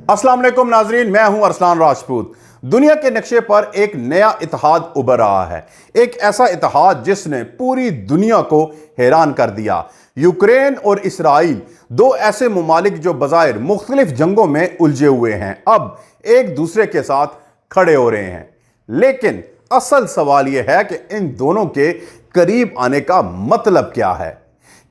अस्सलाम वालेकुम नाजरीन, मैं हूं अरसलान राजपूत। दुनिया के नक्शे पर एक नया इत्तेहाद उभर रहा है। एक ऐसा इत्तेहाद जिसने पूरी दुनिया को हैरान कर दिया। यूक्रेन और इसराइल, दो ऐसे मुमालिक जो बज़ाहिर मुख्तलिफ जंगों में उलझे हुए हैं, अब एक दूसरे के साथ खड़े हो रहे हैं। लेकिन असल सवाल यह है कि इन दोनों के करीब आने का मतलब क्या है?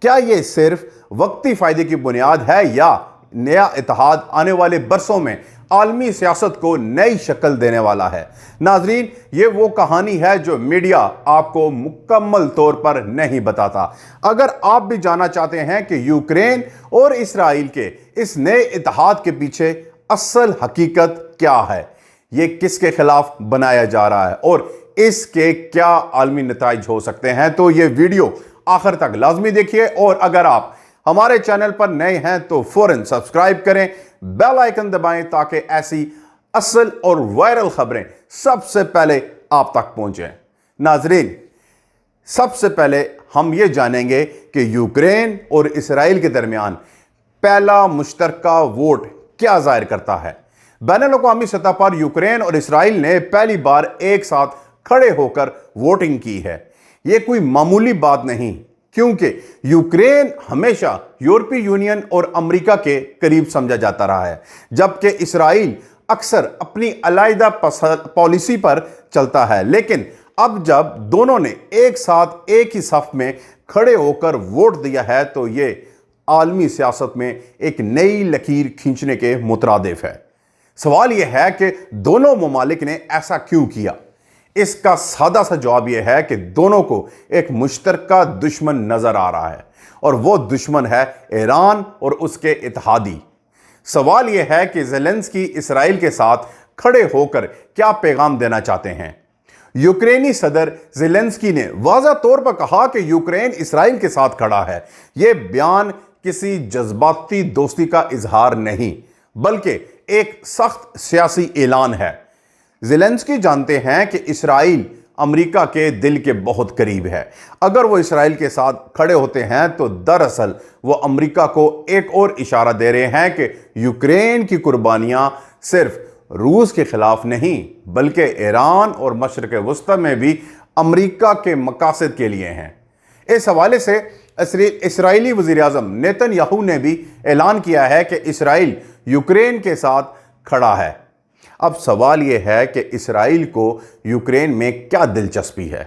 क्या यह सिर्फ वक्ती फायदे की बुनियाद है या नया इत्तेहाद आने वाले बरसों में आलमी सियासत को नई शक्ल देने वाला है? नाजरीन, ये वो कहानी है जो मीडिया आपको मुकम्मल तौर पर नहीं बताता। अगर आप भी जानना चाहते हैं कि यूक्रेन और इसराइल के इस नए इत्तेहाद के पीछे असल हकीकत क्या है, ये किसके खिलाफ बनाया जा रहा है और इसके क्या आलमी नताइज हो सकते हैं, तो ये वीडियो आखिर तक लाजमी देखिए। और अगर आप हमारे चैनल पर नए हैं तो फौरन सब्सक्राइब करें, बेल आइकन दबाएं ताकि ऐसी असल और वायरल खबरें सबसे पहले आप तक पहुंचें। नाजरीन, सबसे पहले हम ये जानेंगे कि यूक्रेन और इसराइल के दरमियान पहला मुश्तरका वोट क्या जाहिर करता है। बैनुल-अक़वामी सतह पर यूक्रेन और इसराइल ने पहली बार एक साथ खड़े होकर वोटिंग की है। यह कोई मामूली बात नहीं, क्योंकि यूक्रेन हमेशा यूरोपीय यूनियन और अमेरिका के करीब समझा जाता रहा है, जबकि इसराइल अक्सर अपनी अलग पॉलिसी पर चलता है। लेकिन अब जब दोनों ने एक साथ एक ही सफ में खड़े होकर वोट दिया है तो ये आलमी सियासत में एक नई लकीर खींचने के मुतरादिफ है। सवाल यह है कि दोनों ममालिक ने ऐसा क्यों किया। इसका सादा सा जवाब यह है कि दोनों को एक मुश्तरका दुश्मन नजर आ रहा है और वो दुश्मन है ईरान और उसके इत्तेहादी। सवाल यह है कि ज़ेलेंस्की इसराइल के साथ खड़े होकर क्या पैगाम देना चाहते हैं। यूक्रेनी सदर ज़ेलेंस्की ने वाज़ा तौर पर कहा कि यूक्रेन इसराइल के साथ खड़ा है। यह बयान किसी जज्बाती दोस्ती का इजहार नहीं, बल्कि एक सख्त सियासी ऐलान है। ज़ेलेंस्की जानते हैं कि इसराइल अमेरिका के दिल के बहुत करीब है। अगर वो इसराइल के साथ खड़े होते हैं तो दरअसल वो अमेरिका को एक और इशारा दे रहे हैं कि यूक्रेन की कुर्बानियां सिर्फ रूस के खिलाफ नहीं, बल्कि ईरान और मशरिक़ वस्ता में भी अमेरिका के मकासद के लिए हैं। इस हवाले से इसराइली वज़ीर-ए-आज़म नेतन्याहू ने भी ऐलान किया है कि इसराइल यूक्रेन के साथ खड़ा है। अब सवाल यह है कि इसराइल को यूक्रेन में क्या दिलचस्पी है।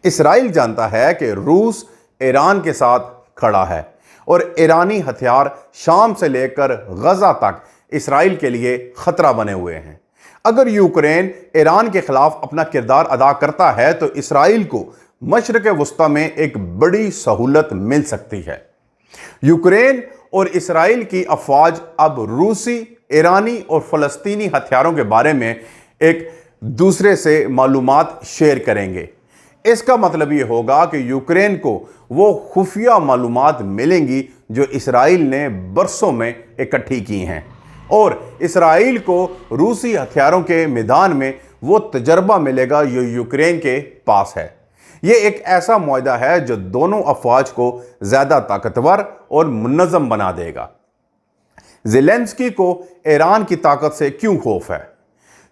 इसराइल जानता है कि रूस ईरान के साथ खड़ा है और ईरानी हथियार शाम से लेकर गजा तक इसराइल के लिए खतरा बने हुए हैं। अगर यूक्रेन ईरान के खिलाफ अपना किरदार अदा करता है तो इसराइल को मशरिक़ वस्ता में एक बड़ी सहूलत मिल सकती है। यूक्रेन और इसराइल की अफवाज अब रूसी, ईरानी और फ़लस्तीनी हथियारों के बारे में एक दूसरे से मालूमात शेयर करेंगे। इसका मतलब ये होगा कि यूक्रेन को वो खुफिया मालूमात मिलेंगी जो इसराइल ने बरसों में इकट्ठी की हैं, और इसराइल को रूसी हथियारों के मैदान में वो तजर्बा मिलेगा जो यूक्रेन के पास है। ये एक ऐसा मुआहदा है जो दोनों अफवाज को ज़्यादा ताकतवर और मुनज़्ज़म बना देगा। ज़ेलेंस्की को ईरान की ताकत से क्यों खौफ है?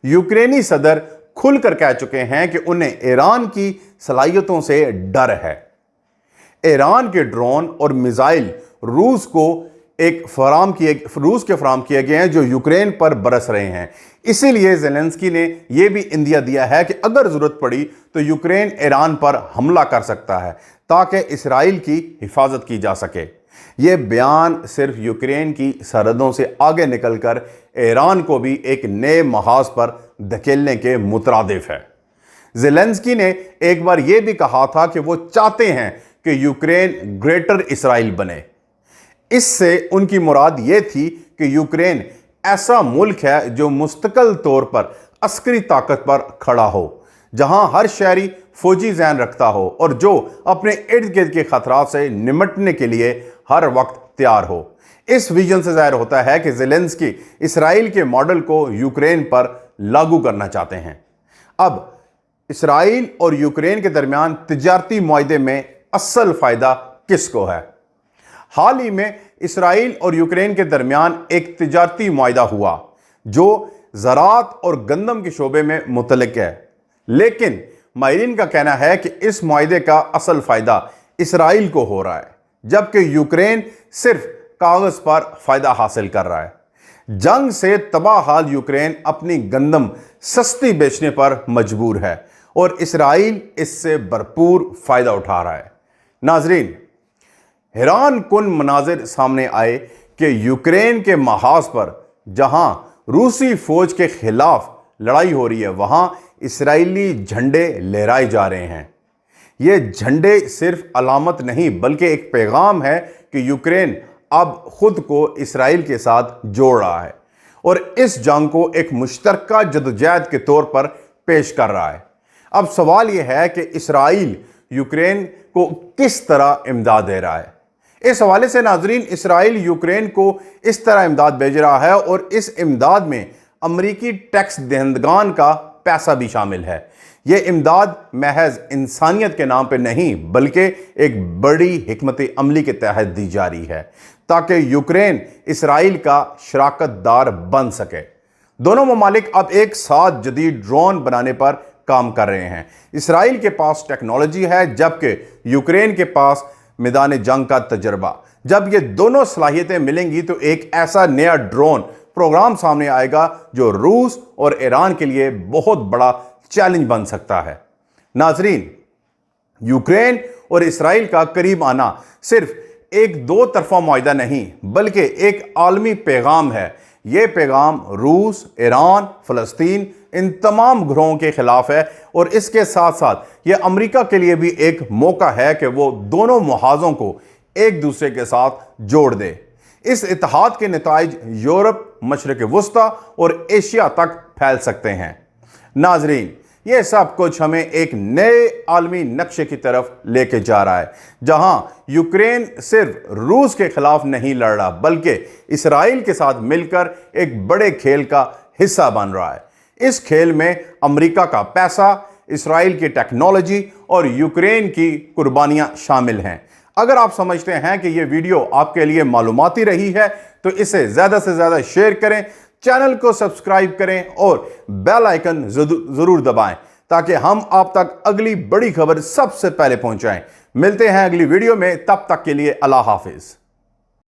यूक्रेनी सदर खुलकर कह चुके हैं कि उन्हें ईरान की सलाहियतों से डर है। ईरान के ड्रोन और मिसाइल रूस के फराम किए गए हैं जो यूक्रेन पर बरस रहे हैं। इसीलिए ज़ेलेंस्की ने यह भी इंदिया दिया है कि अगर ज़रूरत पड़ी तो यूक्रेन ईरान पर हमला कर सकता है ताकि इसराइल की हिफाजत की जा सके। यह बयान सिर्फ यूक्रेन की सरहदों से आगे निकलकर ईरान को भी एक नए महाज पर धकेलने के मुतरादिफ है। ज़ेलेंस्की ने एक बार यह भी कहा था कि वो चाहते हैं कि यूक्रेन ग्रेटर इसराइल बने। इससे उनकी मुराद ये थी कि यूक्रेन ऐसा मुल्क है जो मुस्तकिल तौर पर अस्करी ताकत पर खड़ा हो, जहां हर शहरी फौजी ज़हन रखता हो और जो अपने इर्द गिर्द के खतरात से निमटने के लिए हर वक्त तैयार हो। इस विजन से ज़ाहिर होता है कि ज़ेलेंस्की इसराइल के मॉडल को यूक्रेन पर लागू करना चाहते हैं। अब इसराइल और यूक्रेन के दरमियान तिजारती मुआहदे में असल फ़ायदा किसको है? حال ہی میں اسرائیل اور یوکرین کے درمیان ایک تجارتی معاہدہ ہوا جو زراعت اور گندم کے شعبے میں متعلق ہے، لیکن ماہرین کا کہنا ہے کہ اس معاہدے کا اصل فائدہ اسرائیل کو ہو رہا ہے، جبکہ یوکرین صرف کاغذ پر فائدہ حاصل کر رہا ہے۔ جنگ سے تباہ حال یوکرین اپنی گندم سستی بیچنے پر مجبور ہے اور اسرائیل اس سے بھرپور فائدہ اٹھا رہا ہے۔ ناظرین، حیران کن مناظر سامنے آئے کہ یوکرین کے محاذ پر جہاں روسی فوج کے خلاف لڑائی ہو رہی ہے، وہاں اسرائیلی جھنڈے لہرائے جا رہے ہیں۔ یہ جھنڈے صرف علامت نہیں بلکہ ایک پیغام ہے کہ یوکرین اب خود کو اسرائیل کے ساتھ جوڑ رہا ہے اور اس جنگ کو ایک مشترکہ جدوجہد کے طور پر پیش کر رہا ہے۔ اب سوال یہ ہے کہ اسرائیل یوکرین کو کس طرح امداد دے رہا ہے؟ اس حوالے سے ناظرین، اسرائیل یوکرین کو اس طرح امداد بھیج رہا ہے اور اس امداد میں امریکی ٹیکس دہندگان کا پیسہ بھی شامل ہے۔ یہ امداد محض انسانیت کے نام پہ نہیں بلکہ ایک بڑی حکمت عملی کے تحت دی جا رہی ہے تاکہ یوکرین اسرائیل کا شراکت دار بن سکے۔ دونوں ممالک اب ایک ساتھ جدید ڈرون بنانے پر کام کر رہے ہیں۔ اسرائیل کے پاس ٹیکنالوجی ہے جبکہ یوکرین کے پاس میدان جنگ کا تجربہ۔ جب یہ دونوں صلاحیتیں ملیں گی تو ایک ایسا نیا ڈرون پروگرام سامنے آئے گا جو روس اور ایران کے لیے بہت بڑا چیلنج بن سکتا ہے۔ ناظرین، یوکرین اور اسرائیل کا قریب آنا صرف ایک دو طرفہ معاہدہ نہیں بلکہ ایک عالمی پیغام ہے۔ یہ پیغام روس، ایران، فلسطین، ان تمام گروہوں کے خلاف ہے اور اس کے ساتھ ساتھ یہ امریکہ کے لیے بھی ایک موقع ہے کہ وہ دونوں محاذوں کو ایک دوسرے کے ساتھ جوڑ دے۔ اس اتحاد کے نتائج یورپ، مشرق وسطیٰ اور ایشیا تک پھیل سکتے ہیں۔ ناظرین، یہ سب کچھ ہمیں ایک نئے عالمی نقشے کی طرف لے کے جا رہا ہے جہاں یوکرین صرف روس کے خلاف نہیں لڑ رہا بلکہ اسرائیل کے ساتھ مل کر ایک بڑے کھیل کا حصہ بن رہا ہے۔ اس کھیل میں امریکہ کا پیسہ، اسرائیل کی ٹیکنالوجی اور یوکرین کی قربانیاں شامل ہیں۔ اگر آپ سمجھتے ہیں کہ یہ ویڈیو آپ کے لیے معلوماتی رہی ہے تو اسے زیادہ سے زیادہ شیئر کریں، چینل کو سبسکرائب کریں اور بیل آئیکن ضرور دبائیں تاکہ ہم آپ تک اگلی بڑی خبر سب سے پہلے پہنچائیں۔ ملتے ہیں اگلی ویڈیو میں، تب تک کے لیے اللہ حافظ۔